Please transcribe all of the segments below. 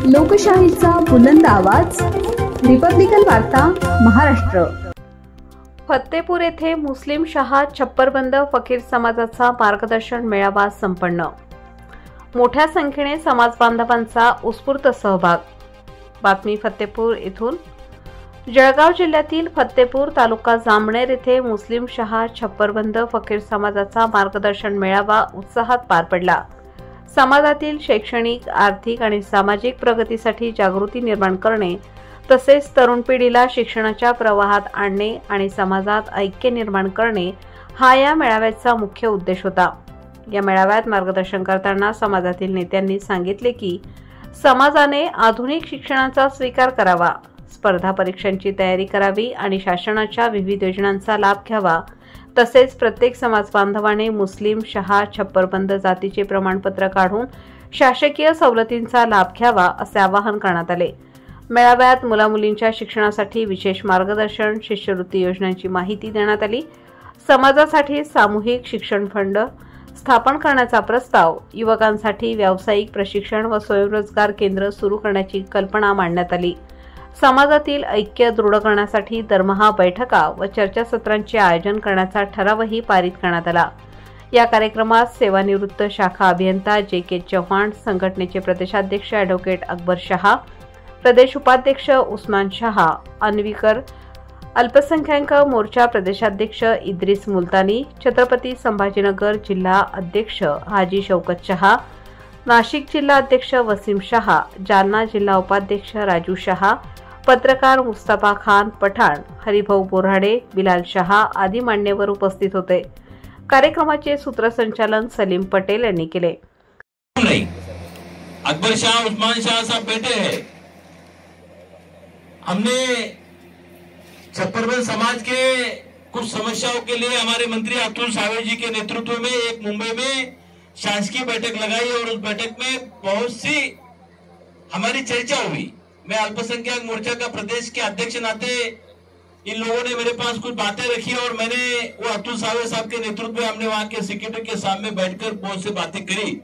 लोकशाहीचा बुलंद आवाज, रिपब्लिकन वार्ता महाराष्ट्र। फत्तेपूर येथे मुस्लिम शहा छप्परबंद फकीर समाजाचा मार्गदर्शन मेळावा संपन्न। मोठ्या संख्येने समाज बांधवांचा उत्स्फूर्त सहभाग। बातमी फत्तेपूर येथून। जळगाव जिल्ह्यातील फत्तेपूर तालुका जामनेर येथे मुस्लिम शहा छप्परबंद फकीर समाजाचा मार्गदर्शन मेळावा उत्साहात पार पडला। समाजातील शैक्षणिक, आर्थिक आणि सामाजिक प्रगतीसाठी जागृती निर्माण करणे तसेच तरुण पिढीला शिक्षणाच्या प्रवाहात आणणे आणि समाजात ऐक्य निर्माण करणे हा या मेळाव्याचा मुख्य उद्देश होता। या मेळाव्यात मार्गदर्शन करताना समाजातील नेत्यांनी सांगितले की समाजाने आधुनिक शिक्षणाचा स्वीकार करावा, स्पर्धा परीक्षांची तयारी करावी आणि शासनाच्या विविध योजनांचा लाभ घ्यावा। तसेच प्रत्येक समाज बांधवाने मुस्लिम शहा छप्परबंद जातीचे प्रमाणपत्र काढून शासकीय सवलतींचा लाभ घ्यावा असे आवाहन करण्यात आले। मेळाव्यात मुलामुलींच्या शिक्षणासाठी विशेष मार्गदर्शन, शिष्यवृत्ती योजनांची माहिती देण्यात आली। समाजासाठी सामूहिक शिक्षण फंड स्थापन करण्याचा प्रस्ताव, युवकांसाठी व्यावसायिक प्रशिक्षण व स्वयंरोजगार केंद्र सुरू करण्याची कल्पना मांडण्यात आली। समाजातील ऐक्य दृढ करण्यासाठी दरमहा बैठका व चर्चासत्रांचे आयोजन करण्याचा ठरावही पारित करण्यात आला। या कार्यक्रमात सेवानिवृत्त शाखा अभियंता जे.के. चव्हाण, संघटनेचे प्रदेशाध्यक्ष ॲडव्होकेट अकबर शहा, प्रदेश उपाध्यक्ष उस्मान शहा अन्वीकर, अल्पसंख्याक मोर्चा प्रदेशाध्यक्ष इद्रिस मुलतानी, छत्रपती संभाजीनगर जिल्हा अध्यक्ष हाजी शौकत शहा, नाशिक जिल्हा अध्यक्ष वसीम शहा, जालना जिल्हा उपाध्यक्ष राजू शहा, पत्रकार मुस्तफा खान पठाण, हरिभाऊ बोराडे, बिलाल शहा आदी मान्यवर उपस्थित होते। कार्यक्रमाचे सूत्रसंचालन सलीम पटेल यांनी केले। अकबर शाह, उस्मान शाह साहब बैठे हैं। हमने छप्परबंद समाज के कुछ समस्याओं के लिए हमारे मंत्री अतुल सावे जी के नेतृत्व में एक मुंबई में शासकीय बैठक लगाई और उस बैठक में बहुत सी हमारी चर्चा हुई। मैं अल्पसंख्यक मोर्चा का प्रदेश के अध्यक्ष नाते इन लोगों ने मेरे पास कुछ बातें रखी और मैंने वो अतुल सावे साहब के नेतृत्व में हमने वहां के सेक्रेटरी के सामने बैठकर बहुत सी बातें करी।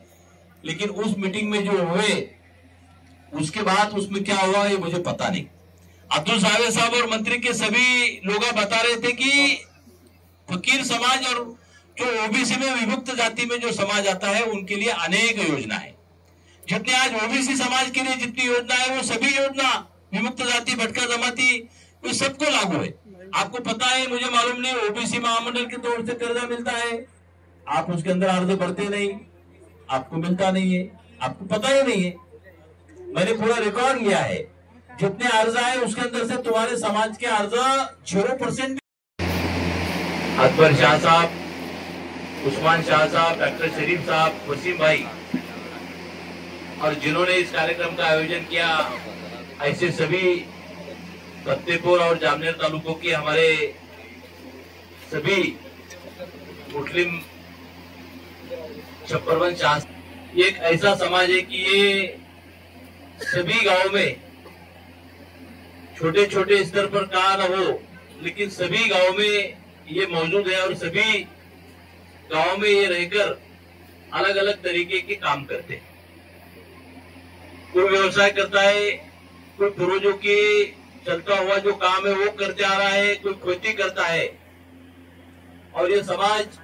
लेकिन उस मीटिंग में जो हुए उसके बाद उसमें क्या हुआ ये मुझे पता नहीं। अतुल सावे साहब और मंत्री के सभी लोग बता रहे थे कि फकीर समाज और जो ओबीसी में विमुक्त जाति में जो समाज आता है उनके लिए अनेक योजना है। जितने आज ओबीसी समाज के लिए जितनी योजना है वो सभी योजना विमुक्त जाति, भटका जमाती, वो सबको लागू है। आपको पता है, मुझे मालूम नहीं, ओबीसी महामंडल की तौर से कर्जा मिलता है, आप उसके अंदर अर्ज भरते नहीं, आपको मिलता नहीं है, आपको पता ही नहीं है। मैंने पूरा रिकॉर्ड लिया है, जितने अर्ज आए उसके अंदर से तुम्हारे समाज के अर्ज 0%। अकबर शाह साहब, उस्मान शाह साहब, डॉक्टर शरीफ साहब, वसीम भाई और जिन्होंने इस कार्यक्रम का आयोजन किया, ऐसे सभी फत्तेपुर और जामनेर तालुकों के हमारे सभी मुस्लिम छप्परबंद शाह, ये एक ऐसा समाज है कि ये सभी गांव में छोटे छोटे स्तर पर कहा न हो, लेकिन सभी गांव में ये मौजूद है और सभी गांव में ये रहकर अलग अलग तरीके के काम करते हैं। कोई व्यवसाय करता है, कोई पूर्वजों की चलता हुआ जो काम है वो करते आ रहा है, कोई खेती करता है। और ये समाज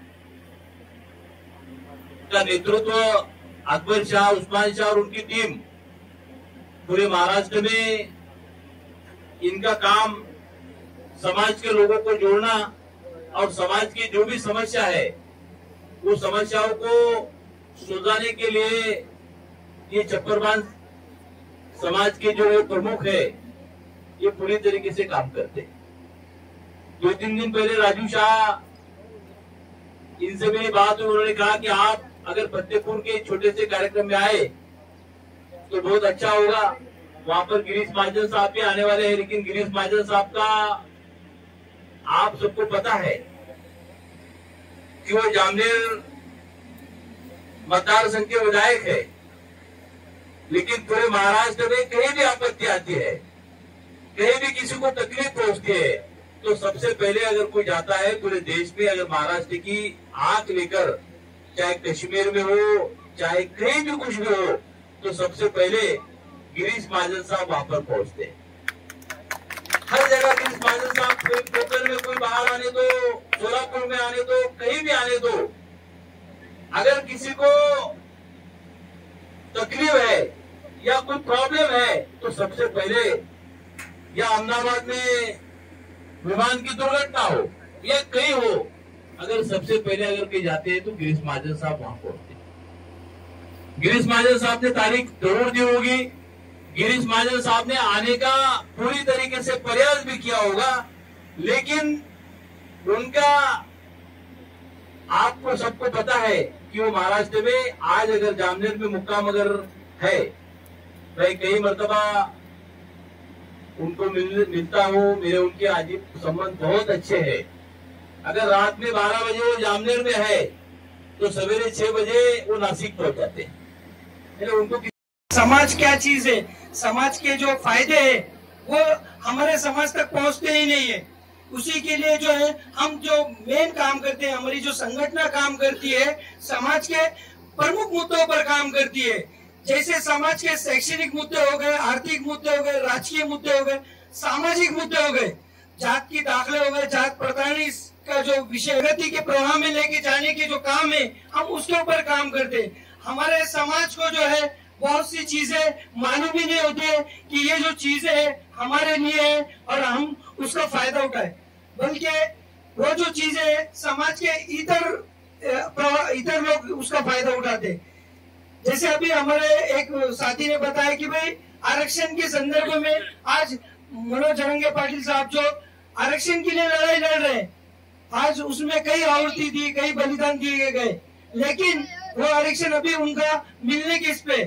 का नेतृत्व अकबर शाह, उस्मान शाह और उनकी टीम पूरे महाराष्ट्र में, इनका काम समाज के लोगों को जोड़ना और समाज की जो भी समस्या है वो समस्याओं को सुलझाने के लिए ये छप्परबंद समाज के जो ये प्रमुख है ये पूरी तरीके से काम करते हैं। 2-3 दिन पहले राजू शाह, इनसे मेरी बात हुई, उन्होंने कहा कि आप अगर फत्तेपुर के छोटे से कार्यक्रम में आए तो बहुत अच्छा होगा। वहां पर गिरीश महाजन साहब भी आने वाले हैं, लेकिन गिरीश महाजन साहब का आप सबको पता है कि वो जामनेर मतदार संघ के विधायक है, लेकिन पूरे महाराष्ट्र में कहीं भी आपत्ति आती है, कहीं भी किसी को तकलीफ पहुंचती है, तो सबसे पहले अगर कोई जाता है पूरे देश में, अगर महाराष्ट्र की आंख लेकर, चाहे कश्मीर में हो चाहे कहीं भी कुछ भी हो, तो सबसे पहले गिरीश महाजन साहब वहां पर पहुंचते हैं। हर जगह गिरीश महाजन साहब पोखर में कोई बाहर आने दो, सोलापुर में आने दो, कहीं भी आने दो, अगर किसी को तकलीफ है या कोई प्रॉब्लम है तो सबसे पहले या अहमदाबाद में विमान की दुर्घटना हो या कहीं हो, अगर सबसे पहले अगर कहीं जाते हैं तो गिरीश महाजन साहब वहां पहुंचते हैं। गिरीश महाजन साहब ने तारीख जरूर दी होगी, गिरीश महाजन साहब ने आने का पूरी तरीके से प्रयास भी किया होगा, लेकिन उनका आपको सबको पता है कि वो महाराष्ट्र में आज अगर जामनेर में मुक्काम अगर है, मैं कई मर्तबा उनको मिलता हूँ, मेरे उनके अजीब संबंध बहुत अच्छे हैं। अगर रात में 12 बजे वो जामनेर में है तो सवेरे 6 बजे वो नासिक पहुंच जाते हैं। उनको समाज क्या चीज है, समाज के जो फायदे है वो हमारे समाज तक पहुंचते ही नहीं है। उसी के लिए जो है हम जो मेन काम करते हैं, हमारी जो संगठन काम करती है, समाज के प्रमुख मुद्दों पर काम करती है। जैसे समाज के शैक्षणिक मुद्दे हो गए, आर्थिक मुद्दे हो गए, राजकीय मुद्दे हो गए, सामाजिक मुद्दे हो गए, जात की दाखले हो गए, जात प्रताड़नी का जो विषय गति के प्रवाह में लेके जाने के जो काम है, हम उसके ऊपर काम करते हैं। हमारे समाज को जो है बहुत सी चीजें मालूम ही नहीं होती है कि ये जो चीजें है हमारे लिए है और हम उसका फायदा उठाए, बल्कि वो जो चीजें समाज के इतर लोग उसका फायदा उठाते। जैसे अभी हमारे एक साथी ने बताया कि भाई आरक्षण के संदर्भ में आज मनोज जरंगे पाटिल साहब जो आरक्षण के लिए लड़ाई लड़ रहे हैं, आज उसमें कई आहुति दी, कई बलिदान दिए गए, लेकिन वो आरक्षण अभी उनका मिलने किस पे।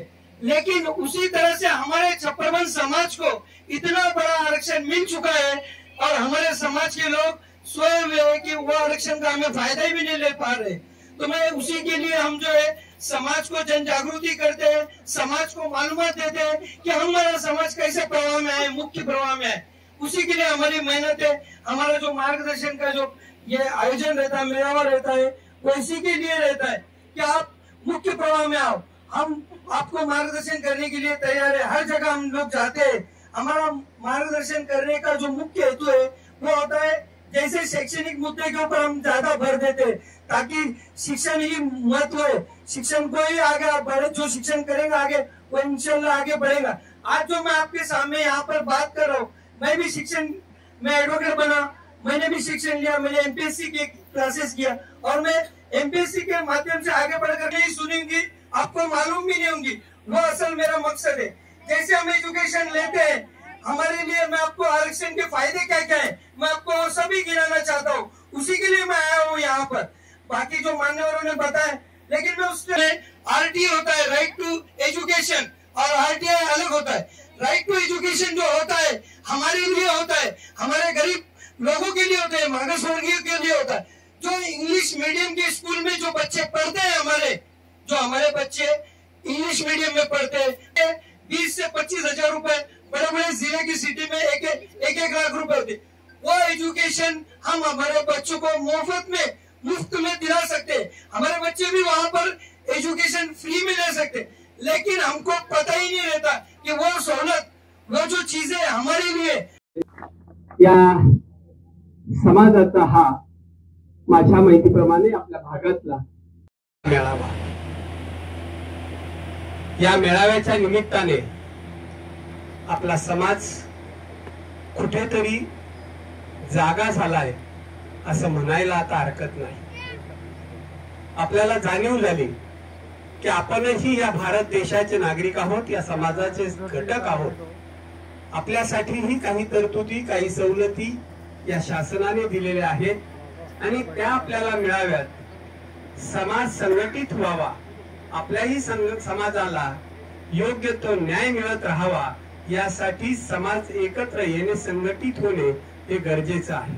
लेकिन उसी तरह से हमारे छप्परबंद समाज को इतना बड़ा आरक्षण मिल चुका है और हमारे समाज के लोग सोए हुए हैं कि वो आरक्षण का हमें फायदा ही भी नहीं ले पा रहे। तो मैं उसी के लिए हम जो है समाज को जन जागृति करते हैं, समाज को मालूमात देते हैं कि हमारा समाज कैसे प्रवाह में है, मुख्य प्रवाह में है। उसी के लिए हमारी मेहनत है। हमारा जो मार्गदर्शन का जो ये आयोजन रहता है, मेलावा रहता है, वो इसी के लिए रहता है कि आप मुख्य प्रवाह में आओ। हम आपको मार्गदर्शन करने के लिए तैयार है। हर जगह हम लोग जाते हैं। हमारा मार्गदर्शन करने का जो मुख्य हेतु है वो होता है, जैसे शैक्षणिक मुद्दे के ऊपर हम ज्यादा भर देते हैं ताकि शिक्षण ही महत्व है, शिक्षण को ही आगे बढ़े। जो शिक्षण करेंगे आगे वो इंशाल्लाह आगे बढ़ेगा। आज जो मैं आपके सामने यहाँ पर बात कर रहा हूँ, मैं भी शिक्षण में एडवोकेट बना, मैंने भी शिक्षण लिया, मैंने एमपीएससी के क्लासेस किया और मैं एमपीएससी के माध्यम से आगे बढ़कर नहीं सुनूंगी, आपको मालूम भी नहीं होंगी। वो असल मेरा मकसद है। जैसे हम एजुकेशन लेते हैं, हमारे लिए मैं आपको आरक्षण के फायदे क्या क्या है मैं आपको सभी गिनाना चाहता हूँ। उसी के लिए मैं आया हूँ यहाँ पर। बाकी जो मान्यवरों ने बताया, लेकिन मैं उसमें आरटी होता है, राइट टू एजुकेशन, और आरटीआई अलग होता है। राइट टू एजुकेशन जो होता है हमारे लिए होता है, हमारे गरीब लोगों के लिए होता है, मागास वर्गीय के लिए होता है। जो इंग्लिश मीडियम के स्कूल में जो बच्चे पढ़ते हैं, हमारे बच्चे इंग्लिश मीडियम में पढ़ते हैं, 20 से 25 हजार रुपए बड़े बड़े जिले की सिटी में एक लाख रुपए होते। वो एजुकेशन हम हमारे बच्चों को मुफ्त में दिला सकते हैं। हमारे बच्चे भी वहाँ पर एजुकेशन फ्री में ले सकते, लेकिन हमको पता ही नहीं रहता कि वो सहूलत, वो जो चीजें हमारे लिए। या समाजाचा हा माझ्या माहितीप्रमाणे आपल्या भागातला मेळावा, या मेळाव्याच्या निमित्ताने आपला समाज कुठेतरी जागा झालाय असं म्हणायला आता हरकत नाही। आपल्याला जाणीव झाली की आपणही या भारत देशाचे नागरिक आहोत, या समाजाचे घटक आहोत। आपल्यासाठीही काही तरतुदी, काही सवलती या शासनाने दिलेल्या आहेत आणि त्या आपल्याला मिळाव्यात। समाज संघटित व्हावा, आपल्याही समाजाला योग्य तो न्याय मिळत राहावा, यासाठी समाज एकत्र येणे, संघटित होणे हे गरजेचं आहे।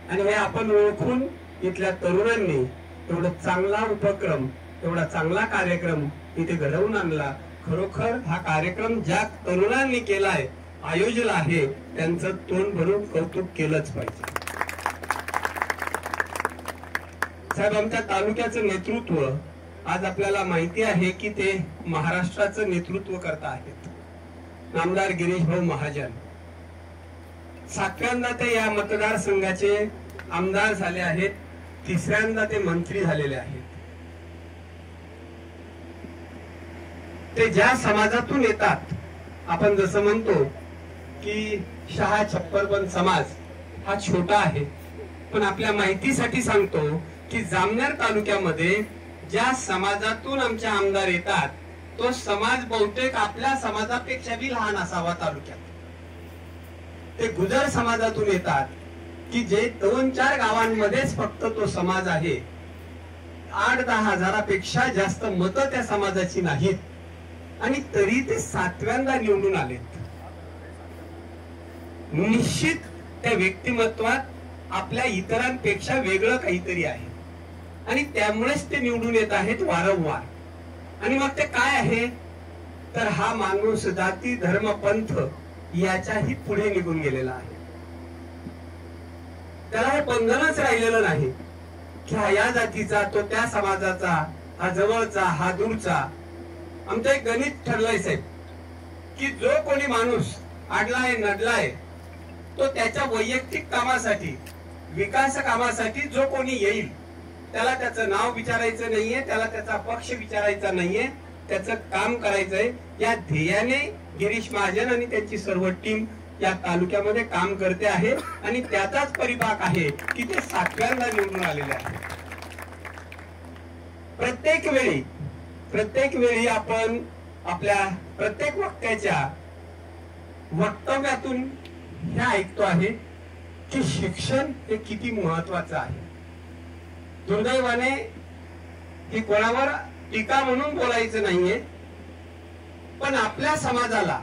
आणि हे आपण ओळखून इथल्या तरुणांनी एवढा चांगला उपक्रम, एवढा चांगला कार्यक्रम इथे घडवून आणला। खरोखर हा कार्यक्रम ज्या तरुणांनी केलाय, आयोजला आहे, त्यांचं तोंड भरून कौतुक केलंच पाहिजे। साहेब, आमच्या तालुक्याचं नेतृत्व आज आपल्याला माहिती आहे की ते महाराष्ट्राचं नेतृत्व करत आहेत। नामदार गिरीश भाऊ महाजन 7व्यांदा ते या मतदारसंघाचे आमदार झाले आहेत, 3ऱ्यांदा ते मंत्री झालेले आहेत. ते ज्या समाजातून येतात, आपण जसं म्हणतो की शहा छप्परबंद समाज हा छोटा आहे, पण आपल्या माहितीसाठी सांगतो की जामनेर तालुक्यामध्ये ज्या समाजातून आमचे आमदार येतात तो समाज बहुतेक आपल्या समाजापेक्षा बी लहान असावा तालुक्यात. ते गुजर समाजातून येतात की जे 2-4 गावांमध्येच फक्त तो समाज आहे. 8-10 हजारापेक्षा जास्त मतं त्या समाजाची नाहीत आणि तरी ते 7व्यांदा निवडून आलेत. निश्चित त्या व्यक्तिमत्वात आपल्या इतरांपेक्षा वेगळं काहीतरी आहे आणि त्यामुळेच ते निवडून येत आहेत वारंवार. आणि मग ते काय आहे तर हा माणूस जाती धर्म पंथ याच्याही पुढे निघून गेलेला आहे. त्याला हे बंधनच राहिलेलं नाही की हा या जातीचा, तो त्या समाजाचा, हा जवळचा, हा दूरचा. आमचं एक गणित ठरलंय साहेब की जो कोणी माणूस आडलाय नडलाय तो त्याच्या वैयक्तिक कामासाठी, विकास कामासाठी जो कोणी येईल त्याला त्याचं नाव विचारायचं नाहीये, त्याला त्याचा पक्ष विचारायचा नाहीये, त्याचं काम करायचंय. या ध्येयाने गिरीश महाजन आणि त्यांची सर्व टीम या तालुक्यामध्ये काम करते आहे आणि त्याचाच परिपाक आहे की ते 7व्यांदा निवडून आलेले आहे. प्रत्येक वेळी आपण आपल्या प्रत्येक वक्तव्यातून हे ऐकतो आहे की शिक्षण हे किती महत्वाचं आहे. दुर्दैवाने ही कोणावर टीका म्हणून बोलायचं नाहीये, पण आपल्या समाजाला,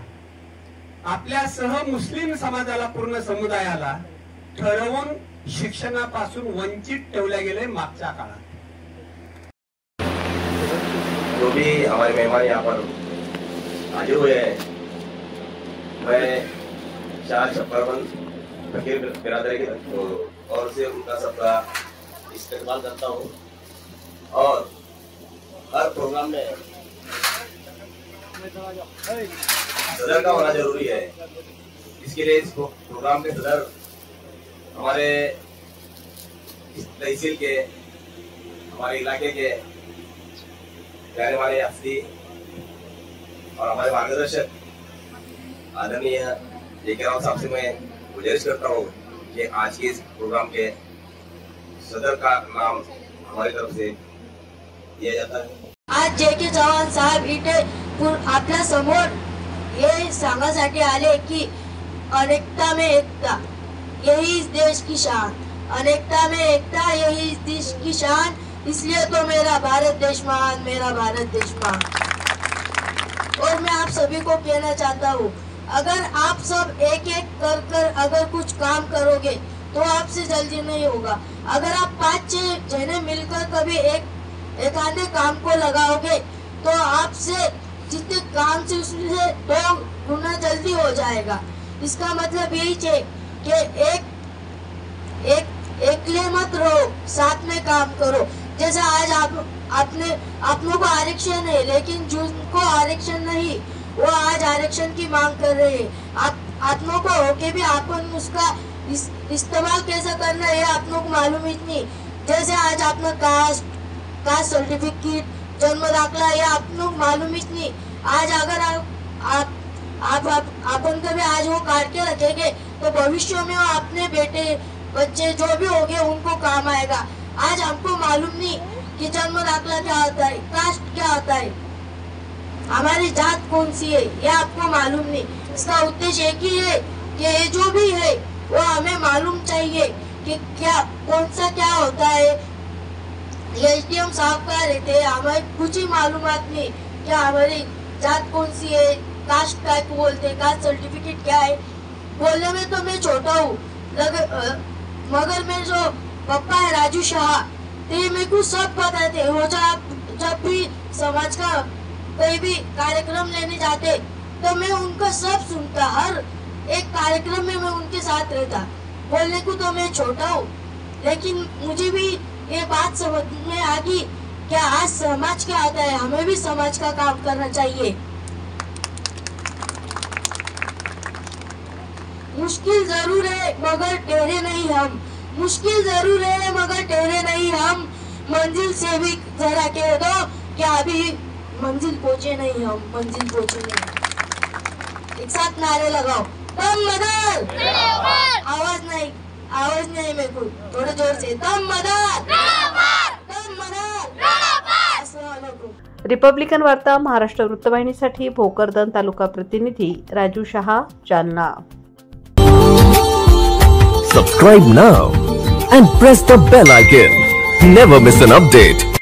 आपल्यासह मुस्लिम समाजाला, पूर्ण समुदायाला ठरवून शिक्षणापासून वंचित ठेवल्या गेले मागच्या काळात. जो भी हमारे मेहमान यहाँ पर हाजिर हुए हैं, मैं शाह छप्परबंद फकीर बिरादरी की ओर से उनका सबका इस्तेमाल करता हूँ और हर प्रोग्राम में सदर का होना जरूरी है. इसके लिए इस प्रोग्राम के सदर हमारे इस तहसील के, हमारे इलाके के जाने वाले हस्ती और हमारे मार्गदर्शक आदरणीय जेके राव साहब से मैं गुजारिश करता हूँ कि आज के इस प्रोग्राम के सदर का नाम हमारी तरफ से दिया जाता है. आज जेके चव्हाण साहेब इथे आपल्या समोर हे सांगण्यासाठी आले की अनेकता में एकता यही इस देश की शान, अनेकता में एकता यही इस देश की शान, इसलिए तो मेरा भारत देश महान, मेरा भारत देश महान. और मैं आप सभी को कहना चाहता हूँ, अगर आप सब एक एक कर अगर कुछ काम करोगे तो आपसे जल्दी नहीं होगा. अगर आप 5-6 जने मिलकर कभी एक आधे काम को लगाओगे तो आपसे जितने काम से उससे 2 गुना जल्दी हो जाएगा. इसका मतलब यही है कि एकले मत रहो, साथ में काम करो. जैसे आज आप लोगों को आरक्षण है, लेकिन जिनको आरक्षण नहीं वो आज आरक्षण की मांग कर रहे हैं. आप लोगों को होके भी अपन उसका इस्तेमाल कैसे करना है आप लोग मालूम ही नहीं. जैसे आज अपना कास्ट सर्टिफिकेट, जन्म दाखला ये आप लोग मालूम ही नहीं. आज अगर अपन कभी आज वो काट के रखेंगे तो भविष्य में वो अपने बेटे बच्चे जो भी होंगे उनको काम आएगा. आज हमको मालूम नहीं कि जन्म दाखला क्या होता है, कास्ट क्या होता है, हमारी जात कौन सी है, ये आपको मालूम नहीं. इसका उद्देश्य एक ही है कि ये जो भी है वो हमें मालूम चाहिए कि क्या कौन सा क्या होता है. एसडीएम साहब का रहते हैं, हमें कुछ ही मालूमात नहीं क्या हमारी जात कौन सी है, कास्ट क्या बोलते हैं, कास्ट सर्टिफिकेट क्या है. बोलने में तो मैं छोटा हूँ मगर मेरे जो पापा है राजू शाह, ते मेरे को सब बताते हैं. वो जब भी समाज का कोई भी कार्यक्रम लेने जाते तो मैं उनका सब सुनता, हर एक कार्यक्रम में मैं उनके साथ रहता. बोलने को तो मैं छोटा हूँ लेकिन मुझे भी ये बात समझ में आ गई कि आज समाज क्या होता है, हमें भी समाज का काम करना चाहिए. मुश्किल जरूर है मगर ठहरे नहीं हम, मुश्किल जरूर है मगर ठहरे नहीं हम, मंजिल से भी जरा कह दो कि अभी मंजिल पहुंचे नहीं हम, मंजिल पहुंचे नहीं। एक साथ नारे लगाओ, दम मदद, आवाज नहीं मेरे को, थोड़े जोर से, दम मदद, दम मदद। अस्सलाम वालेकुम। रिपब्लिकन वार्ता महाराष्ट्र वृत्तवाहिनीसाठी भोकरदन तालुका प्रतिनिधी Raju Shah, Jalna. Subscribe now and press the bell icon. Never miss an update.